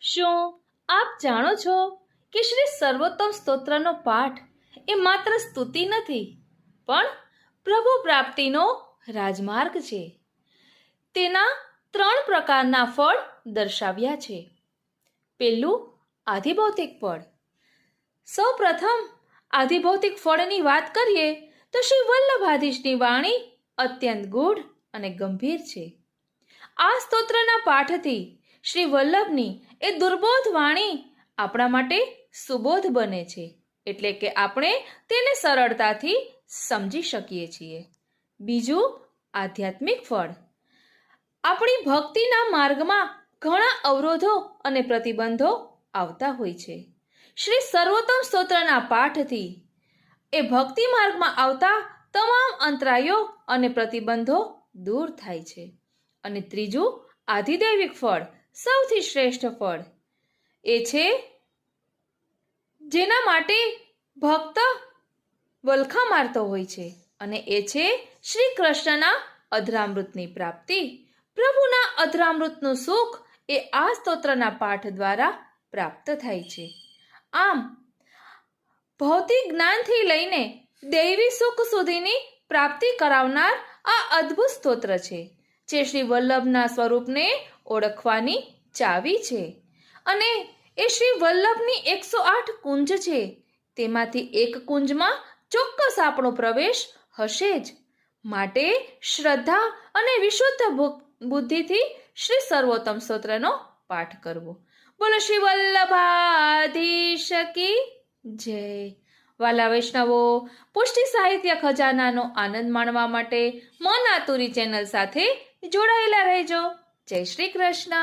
શું આપ જાણો છો કે શ્રી સર્વોત્તમ સ્તોત્રનો પાઠ એ માત્ર સ્તુતિ નથી, પણ પ્રભુ પ્રાપ્તિનો રાજમાર્ગ છે. તેના 3 પ્રકારના ફળ દર્શાવ્યા છે. પહેલું, આધિભૌતિક ફળ. સૌ પ્રથમ આધિભૌતિક ફળની વાત કરીએ તો શ્રી વલ્લભાધીશની વાણી અત્યંત ગૂઢ અને ગંભીર છે. આ સ્તોત્રના પાઠથી શ્રી વલ્લભની એ દુર્બોધ વાણી આપણા માટે સુબોધ બને છે, એટલે કે આપણે તેને સરળતાથી સમજી શકીએ છીએ. બીજું, આધ્યાત્મિક ફળ. આપણી ભક્તિના માર્ગમાં ઘણા અવરોધો અને પ્રતિબંધો આવતા હોય છે. શ્રી સર્વોત્તમ સ્તોત્રના પાઠથી એ ભક્તિ માર્ગમાં આવતા તમામ અંતરાયો અને પ્રતિબંધો દૂર થાય છે. અને ત્રીજું, આધિદૈવિક ફળ, સૌથી શ્રેષ્ઠ ફળ એ છે જેના માટે ભક્ત વલખા મારતો હોય છે, અને એ છે શ્રી કૃષ્ણના અધરામૃતની પ્રાપ્તિ. પ્રભુના અધરામૃતનું સુખ એ આ સ્તોત્રના પાઠ દ્વારા પ્રાપ્ત થાય છે. આમ ભૌતિક જ્ઞાનથી લઈને દૈવી સુખ સુધીની પ્રાપ્તિ કરાવનાર આ અદ્ભુત સ્તોત્ર છે, જે શ્રી વલ્લભના સ્વરૂપને ઓળખવાની ચાવી છે. અને એ શ્રી વલ્લભની 108 કુંજ છે, તેમાંથી એક કુંજમાં ચોક્કસ આપણો પ્રવેશ હશે જ. માટે શ્રદ્ધા અને વિશુદ્ધ બુદ્ધિથી શ્રી સર્વોત્તમ સ્તોત્રનો પાઠ કરવો. બોલો શ્રી વલ્લભાધીશ કી જય. વાલા વૈષ્ણવો, પુષ્ટિ સાહિત્ય ખજાનાનો આનંદ માણવા માટે મન આતુરી ચેનલ સાથે જોડાયેલા રહેજો. જય શ્રી કૃષ્ણ.